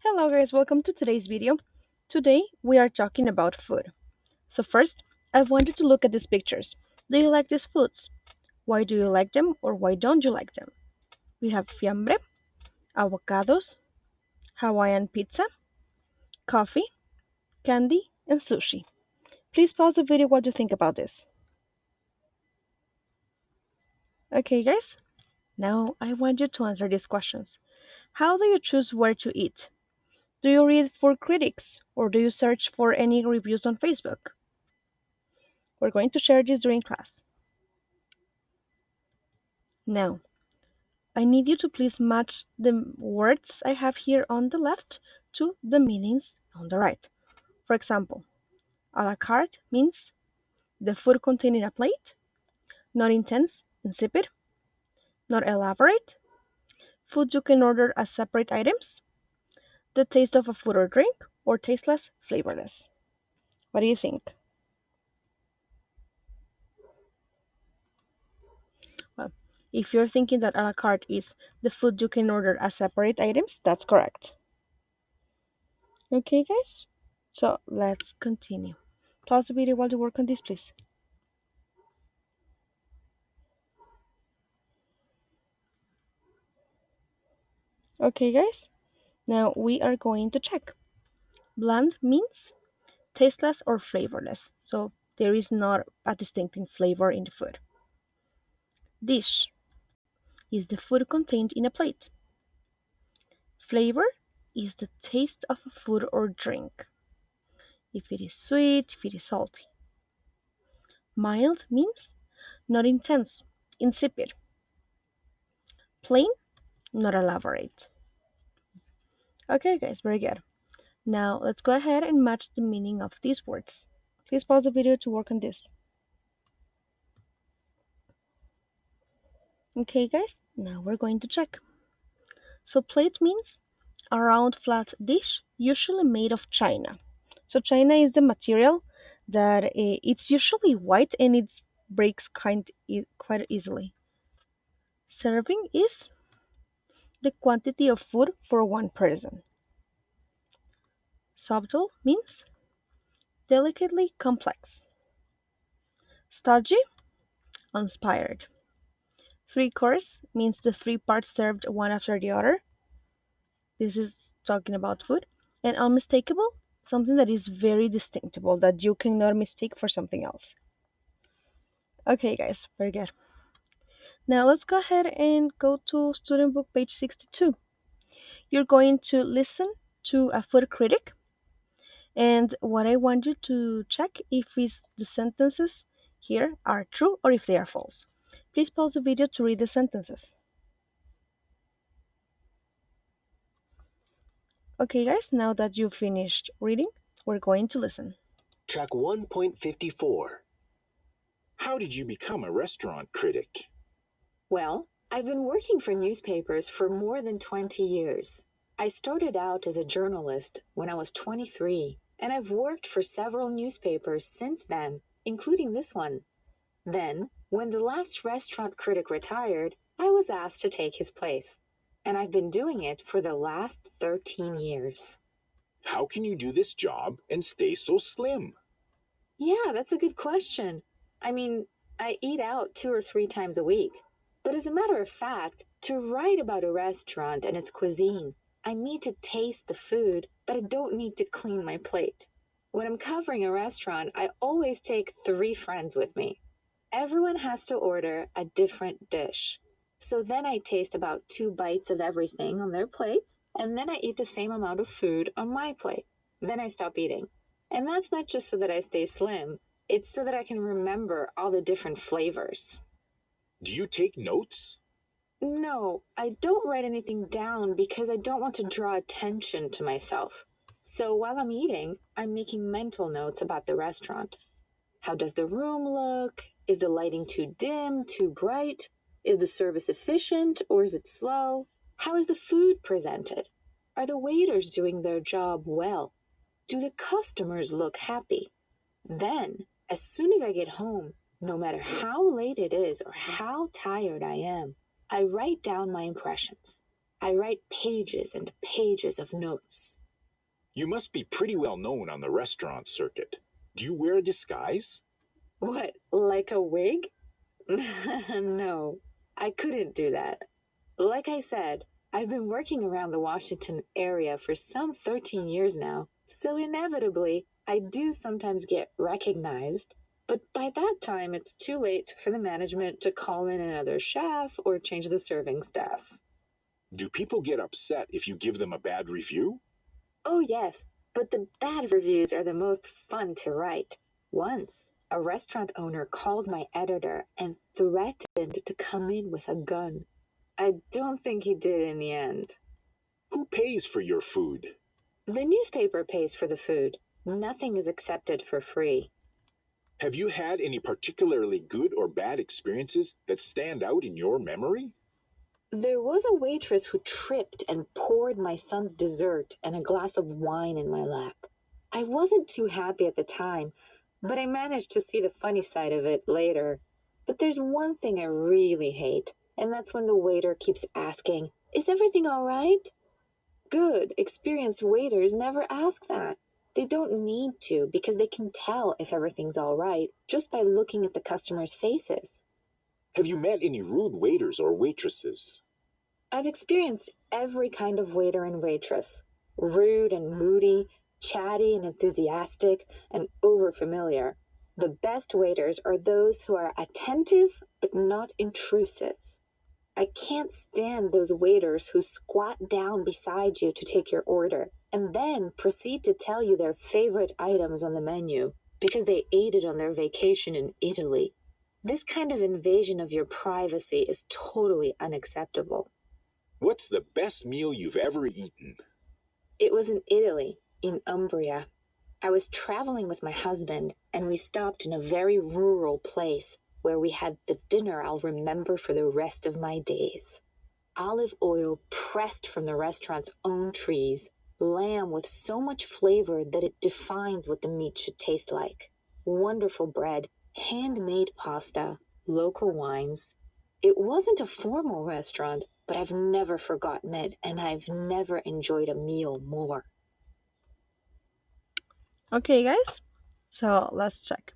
Hello guys, welcome to today's video. Today we are talking about food. So first, I want you to look at these pictures. Do you like these foods? Why do you like them or why don't you like them? We have fiambre, avocados, Hawaiian pizza, coffee, candy, and sushi. Please pause the video what you think about this. Okay guys, now I want you to answer these questions. How do you choose where to eat? Do you read for critics or do you search for any reviews on Facebook? We're going to share this during class. Now, I need you to please match the words I have here on the left to the meanings on the right. For example, a la carte means the food contained in a plate, not intense, insipid, not elaborate, food you can order as separate items, the taste of a food or drink, or tasteless, flavorless. What do you think? Well, if you're thinking that a la carte is the food you can order as separate items, that's correct. Okay, guys? So let's continue. Pause the video while you work on this, please. Okay, guys? Now we are going to check. Bland means tasteless or flavorless, so there is not a distinctive flavor in the food. Dish is the food contained in a plate. Flavor is the taste of a food or drink, if it is sweet, if it is salty. Mild means not intense, insipid. Plain, not elaborate. Okay, guys, very good. Now let's go ahead and match the meaning of these words. Please pause the video to work on this. Okay, guys, now we're going to check. So plate means a round flat dish, usually made of china. So china is the material that it's usually white and it breaks quite easily. Serving is the quantity of food for one person. Subtle means delicately complex. Stodgy, uninspired. Three course means the three parts served one after the other. This is talking about food. And unmistakable, something that is very distinctable that you cannot mistake for something else. Okay, guys, very good. Now let's go ahead and go to student book page 62. You're going to listen to a food critic, and what I want you to check if is the sentences here are true or if they are false. Please pause the video to read the sentences. Okay, guys, now that you've finished reading, we're going to listen. Track 1.54. How did you become a restaurant critic? Well, I've been working for newspapers for more than 20 years. I started out as a journalist when I was 23, and I've worked for several newspapers since then, including this one. Then, when the last restaurant critic retired, I was asked to take his place, and I've been doing it for the last 13 years. How can you do this job and stay so slim? Yeah, that's a good question. I mean, I eat out 2 or 3 times a week. But as a matter of fact, to write about a restaurant and its cuisine, I need to taste the food, but I don't need to clean my plate. When I'm covering a restaurant, I always take 3 friends with me. Everyone has to order a different dish. So then I taste about 2 bites of everything on their plates, and then I eat the same amount of food on my plate. Then I stop eating. And that's not just so that I stay slim, it's so that I can remember all the different flavors. Do you take notes? No, I don't write anything down because I don't want to draw attention to myself. So while I'm eating, I'm making mental notes about the restaurant. How does the room look? Is the lighting too dim, too bright? Is the service efficient or is it slow? How is the food presented? Are the waiters doing their job well? Do the customers look happy? Then, as soon as I get home, no matter how late it is or how tired I am, I write down my impressions. I write pages and pages of notes. You must be pretty well known on the restaurant circuit. Do you wear a disguise? What, like a wig? No, I couldn't do that. Like I said, I've been working around the Washington area for some 13 years now, so inevitably, I do sometimes get recognized. But by that time, it's too late for the management to call in another chef or change the serving staff. Do people get upset if you give them a bad review? Oh, yes, but the bad reviews are the most fun to write. Once, a restaurant owner called my editor and threatened to come in with a gun. I don't think he did in the end. Who pays for your food? The newspaper pays for the food. Nothing is accepted for free. Have you had any particularly good or bad experiences that stand out in your memory? There was a waitress who tripped and poured my son's dessert and a glass of wine in my lap. I wasn't too happy at the time, but I managed to see the funny side of it later. But there's one thing I really hate, and that's when the waiter keeps asking, "Is everything all right?" Good, experienced waiters never ask that. They don't need to because they can tell if everything's all right just by looking at the customers' faces. Have you met any rude waiters or waitresses? I've experienced every kind of waiter and waitress: rude and moody, chatty and enthusiastic, and overfamiliar. The best waiters are those who are attentive but not intrusive. I can't stand those waiters who squat down beside you to take your order and then proceed to tell you their favorite items on the menu because they ate it on their vacation in Italy. This kind of invasion of your privacy is totally unacceptable. What's the best meal you've ever eaten? It was in Italy, in Umbria. I was traveling with my husband, and we stopped in a very rural place where we had the dinner I'll remember for the rest of my days. Olive oil pressed from the restaurant's own trees, lamb with so much flavor that it defines what the meat should taste like, wonderful bread, handmade pasta, local wines. It wasn't a formal restaurant, but I've never forgotten it, and I've never enjoyed a meal more. Okay, guys, so let's check.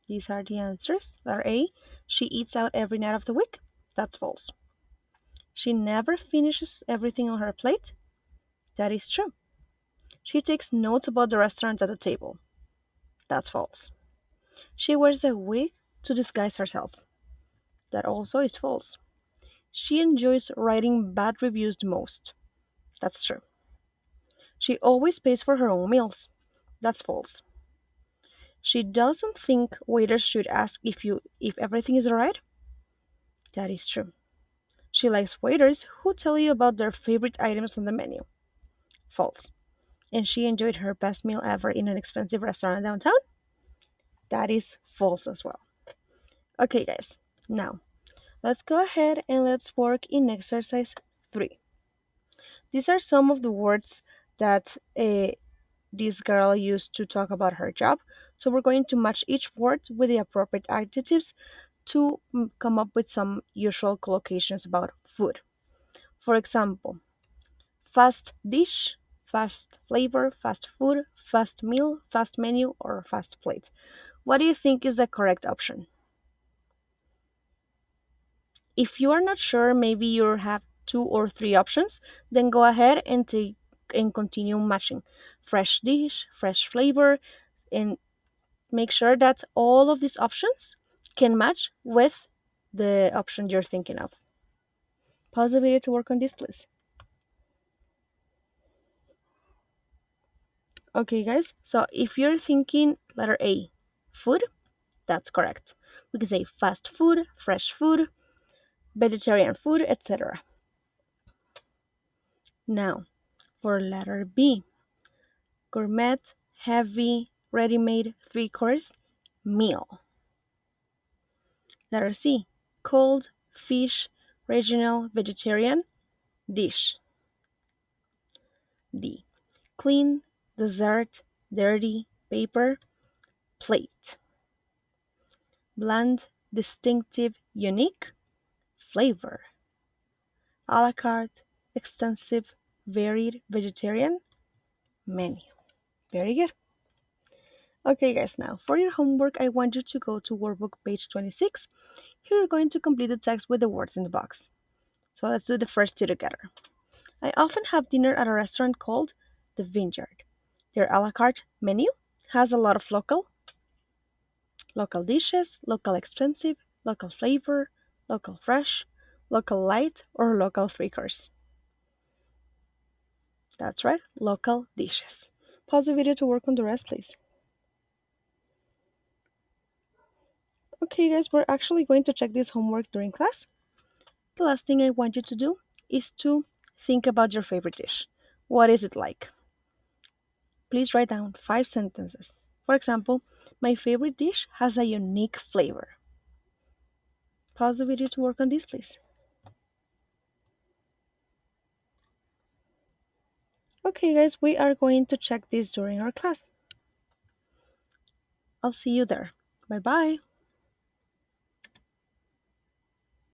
These are the answers. Letter A, she eats out every night of the week. That's false. She never finishes everything on her plate. That is true. She takes notes about the restaurant at the table. That's false. She wears a wig to disguise herself. That also is false. She enjoys writing bad reviews the most. That's true. She always pays for her own meals. That's false. She doesn't think waiters should ask if everything is alright. That is true. She likes waiters who tell you about their favorite items on the menu. False. And she enjoyed her best meal ever in an expensive restaurant downtown. That is false as well. Okay, guys. Now, let's go ahead and let's work in exercise 3. These are some of the words that this girl used to talk about her job. So we're going to match each word with the appropriate adjectives to come up with some usual collocations about food. For example, fast dish, fast flavor, fast food, fast meal, fast menu, or fast plate. What do you think is the correct option? If you are not sure, maybe you have 2 or 3 options, then go ahead and take and continue matching. Fresh dish, fresh flavor, and make sure that all of these options can match with the option you're thinking of. Pause the video to work on this, please. Okay, guys, so if you're thinking letter A, food, that's correct. We can say fast food, fresh food, vegetarian food, etc. Now, for letter B, gourmet, heavy, ready-made, 3-course meal. Letter C, cold, fish, regional, vegetarian, dish. D, clean, dessert, dirty, paper, plate. Bland, distinctive, unique, flavor. a la carte, extensive, varied, vegetarian, menu. Very good. Okay, guys, now for your homework, I want you to go to workbook page 26. Here you're going to complete the text with the words in the box. So let's do the first two together. I often have dinner at a restaurant called The Vineyard. Their a la carte menu has a lot of local dishes, local expensive, local flavor, local fresh, local light, or local free course. That's right, local dishes. Pause the video to work on the rest, please. Okay, guys, we're actually going to check this homework during class. The last thing I want you to do is to think about your favorite dish. What is it like? Please write down 5 sentences. For example, my favorite dish has a unique flavor. Pause the video to work on this, please. Okay, guys, we are going to check this during our class. I'll see you there. Bye bye.